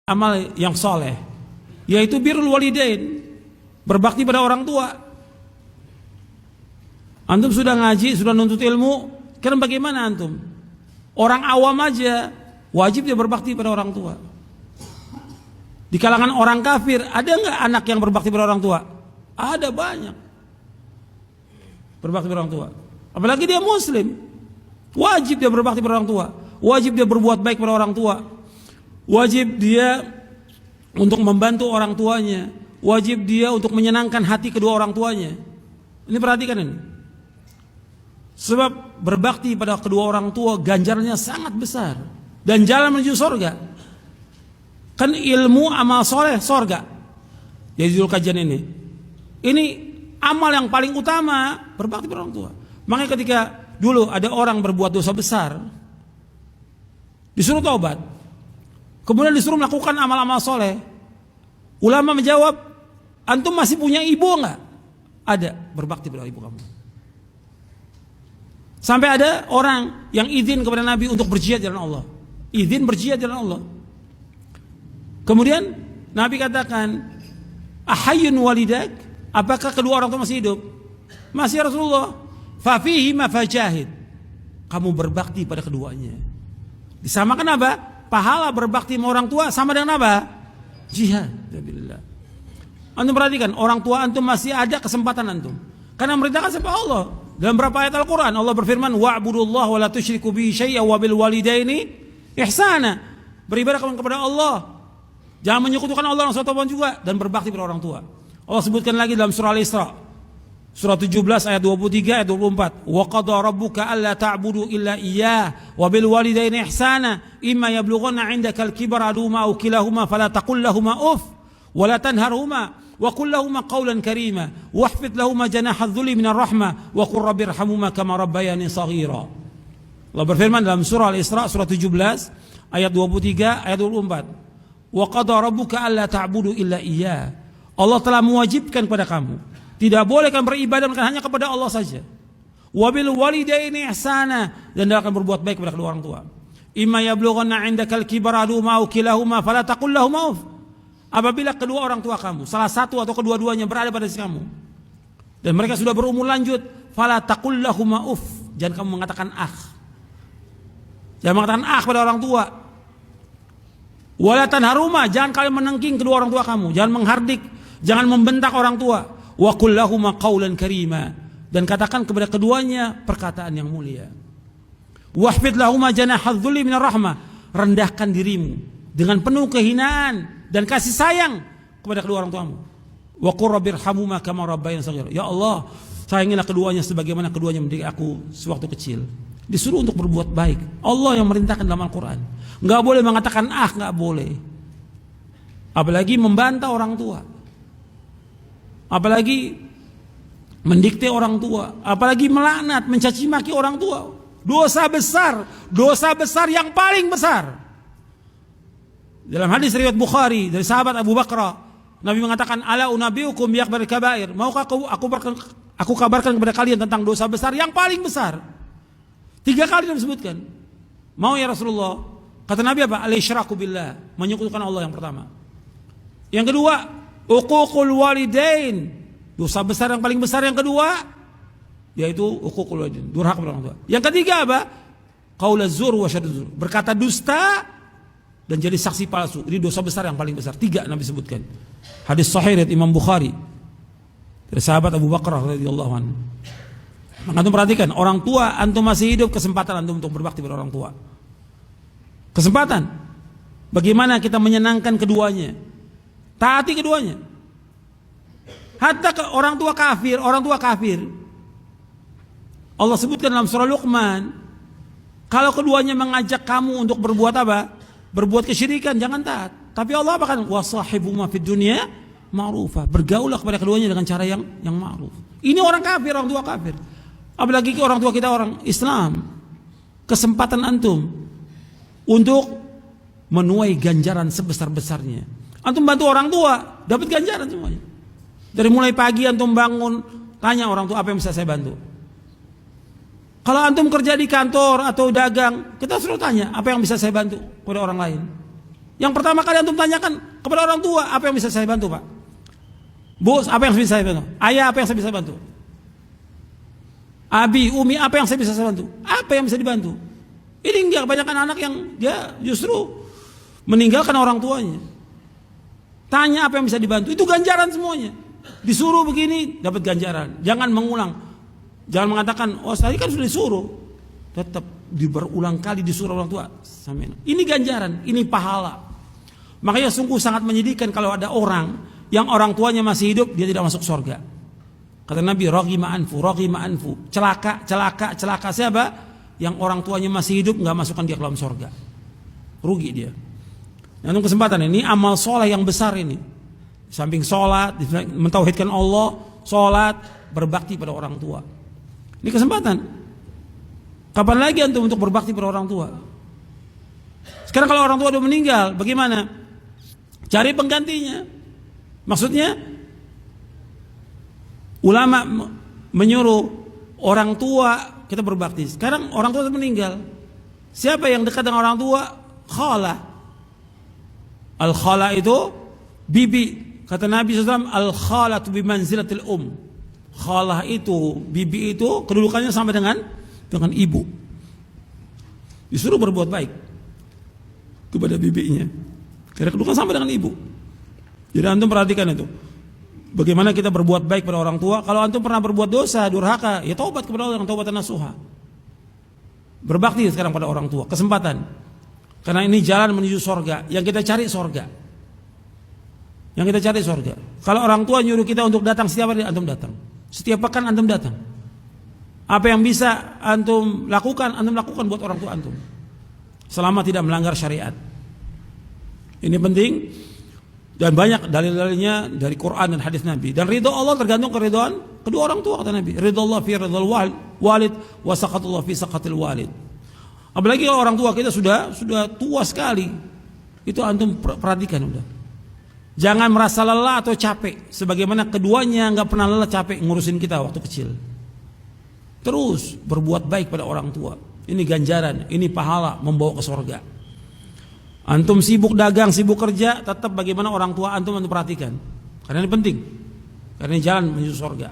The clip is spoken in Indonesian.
amal yang soleh, yaitu birrul walidain, berbakti pada orang tua. Antum sudah ngaji, sudah nuntut ilmu, kira bagaimana antum? Orang awam aja wajib dia berbakti pada orang tua. Di kalangan orang kafir ada nggak anak yang berbakti pada orang tua? Ada banyak berbakti pada orang tua. Apalagi dia muslim, wajib dia berbakti pada orang tua, wajib dia berbuat baik pada orang tua, wajib dia untuk membantu orang tuanya, wajib dia untuk menyenangkan hati kedua orang tuanya. Ini perhatikan ini. Sebab berbakti pada kedua orang tua ganjarannya sangat besar dan jalan menuju surga. Kan ilmu amal soleh surga. Jadi judul kajian ini. Ini amal yang paling utama, berbakti pada orang tua. Makanya ketika dulu ada orang berbuat dosa besar, disuruh taubat, kemudian disuruh melakukan amal-amal soleh. Ulama menjawab, antum masih punya ibu enggak? Ada, berbakti pada ibu kamu. Sampai ada orang yang izin kepada Nabi untuk berjihad jalan Allah. Izin berjihad jalan Allah. Kemudian Nabi katakan, ahayyun walidak? Apakah kedua orang tua masih hidup? Masih ya Rasulullah. Fafihi ma fajahid. Kamu berbakti pada keduanya. Disamakan apa? Pahala berbakti sama orang tua sama dengan apa? Jihad. Antum perhatikan, orang tua antum masih ada kesempatan antum. Karena merintahkan siapa Allah. Dalam beberapa ayat Al-Quran Allah berfirman, wa'budullaha wa la tusyriku bihi syai'an wa bil walidaini ihsana. Beribadah kepada Allah, jangan menyekutukan Allah dengan sesuatu juga, dan berbakti pada orang tua. Allah sebutkan lagi dalam surah Al-Isra, surah 17 ayat 23 ayat 24, wa qada rabbuka alla ta'budu illa iyyah wa bil walidaini ihsana imma yablughanna 'indakal kibara ahaduhuma aw kilahuma fala taqul lahumu uff wa la tanharhuma wa qul lahumā qawlan karīmā wahfid lahumā janāha adh-dhulli minar rahmah wa qur rabbirhamhumā kamā rabbayānī shaghīrā. Allah berfirman dalam surah Al-Isra surah 17 ayat 23 ayat 24, wa qada rabbuka alla ta'budu illa iyyah. Allah telah mewajibkan kepada kamu tidak boleh kan beribadah hanya kepada Allah saja. Wa bil walidaini ihsana, dan dia akan berbuat baik kepada kedua orang tua. Imma yablughanna 'indakal kibara ahaduhuma aw kilahuma fala taqul lahumā uff. Apabila kedua orang tua kamu, salah satu atau kedua-duanya berada pada sisi kamu, dan mereka sudah berumur lanjut, fala taqul lahumā uff. Jangan kamu mengatakan ah. Jangan mengatakan ah pada orang tua. Wala tanharhumā, jangan kalian menengking kedua orang tua kamu, jangan menghardik, jangan membentak orang tua. Wa qul lahumā qawlan karīmā, dan katakan kepada keduanya perkataan yang mulia. Wahfid lahumā janāha adh-dhulli minar rahmah, rendahkan dirimu dengan penuh kehinaan dan kasih sayang kepada kedua orang tuamu. Wa qur rabbirhamhumā kamā rabbayānī shaghīrā. Ya Allah, sayangilah keduanya sebagaimana keduanya mendidik aku sewaktu kecil. Disuruh untuk berbuat baik. Allah yang merintahkan dalam Al-Quran. Enggak boleh mengatakan ah, enggak boleh. Apalagi membantah orang tua. Apalagi mendikte orang tua, apalagi melaknat, mencaci maki orang tua. Dosa besar yang paling besar. Dalam hadis riwayat Bukhari dari sahabat Abu Bakar, Nabi mengatakan, ala unabbiukum bi akbaril kabair. Maukah aku kabarkan kepada kalian tentang dosa besar yang paling besar? 3 kali disebutkan. Mau ya Rasulullah? Kata Nabi apa? Al-isyraku billah, menyekutukan Allah yang pertama. Yang kedua, uququl walidain, dosa besar yang paling besar yang kedua, yaitu uququl walidain, durhaka kepada orang tua. Yang ketiga apa? Qaulaz zur wa syahaduz zur, berkata dusta dan jadi saksi palsu. Ini dosa besar yang paling besar. 3 Nabi sebutkan. Hadis sahih riwayat Imam Bukhari dari sahabat Abu Bakar radhiyallahu anhu. Maka antum perhatikan, orang tua antum masih hidup, kesempatan antum untuk berbakti pada orang tua. Kesempatan. Bagaimana kita menyenangkan keduanya, taati keduanya. Hatta ke orang tua kafir, Allah sebutkan dalam surah Luqman, kalau keduanya mengajak kamu untuk berbuat apa? Berbuat kesyirikan, jangan taat. Tapi Allah apa kan? Wasahibuhuma fid dunya ma'rufa. Bergaulah kepada keduanya dengan cara yang ma'ruf. Ini orang kafir, orang tua kafir. Apalagi orang tua kita orang Islam. Kesempatan antum untuk menuai ganjaran sebesar-besarnya. Antum bantu orang tua, dapat ganjaran semuanya. Dari mulai pagi antum bangun, tanya orang tua apa yang bisa saya bantu. Kalau antum kerja di kantor atau dagang, kita suruh tanya apa yang bisa saya bantu kepada orang lain. Yang pertama kali antum tanyakan kepada orang tua, apa yang bisa saya bantu, Pak? Bu, apa yang bisa saya bantu? Ayah, apa yang saya bisa bantu? Abi, Umi, apa yang saya bisa bantu? Apa yang bisa dibantu? Ini enggak, kebanyakan anak yang dia justru meninggalkan orang tuanya. Tanya apa yang bisa dibantu, itu ganjaran semuanya. Disuruh begini, dapat ganjaran. Jangan mengulang. Jangan mengatakan, oh tadi kan sudah disuruh. Tetap berulang kali disuruh orang tua. Ini ganjaran, ini pahala. Makanya sungguh sangat menyedihkan kalau ada orang yang orang tuanya masih hidup, dia tidak masuk surga. Kata Nabi, raghima anfu. Celaka siapa? Yang orang tuanya masih hidup, nggak masukkan dia ke dalam surga. Rugi dia. Nah, kesempatan ini amal soleh yang besar ini. Di samping sholat, mentauhidkan Allah, sholat, berbakti pada orang tua. Ini kesempatan. Kapan lagi antum untuk berbakti pada orang tua? Sekarang kalau orang tua sudah meninggal, bagaimana? Cari penggantinya. Maksudnya, ulama menyuruh orang tua kita berbakti. Sekarang orang tua sudah meninggal. Siapa yang dekat dengan orang tua? Khala. Al-khala itu bibi. Kata Nabi SAW, al-khalatu bimanzilatil Khalah itu, bibi itu kedudukannya sama dengan ibu. Disuruh berbuat baik kepada bibinya. Karena kedudukan sama dengan ibu. Jadi antum perhatikan itu. Bagaimana kita berbuat baik pada orang tua. Kalau antum pernah berbuat dosa, durhaka, ya taubat kepada Allah dengan taubatan nasuha. Berbakti sekarang pada orang tua, kesempatan. Karena ini jalan menuju sorga. Yang kita cari sorga. Kalau orang tua nyuruh kita untuk datang setiap hari, antum datang. Setiap pekan antum datang. Apa yang bisa antum lakukan buat orang tua antum. Selama tidak melanggar syariat. Ini penting. Dan banyak dalil-dalilnya dari Quran dan hadis Nabi. Dan ridho Allah tergantung keridhaan kedua orang tua, kata Nabi. Ridho Allah fi ridhal walid wa sakhatullah fi sakhatil walid. Apalagi kalau orang tua kita sudah tua sekali. Itu antum perhatikan udah. Jangan merasa lelah atau capek. Sebagaimana keduanya nggak pernah lelah capek ngurusin kita waktu kecil. Terus berbuat baik pada orang tua. Ini ganjaran, ini pahala membawa ke surga. Antum sibuk dagang, sibuk kerja, tetap bagaimana orang tua antum perhatikan. Karena ini penting. Karena ini jalan menuju surga.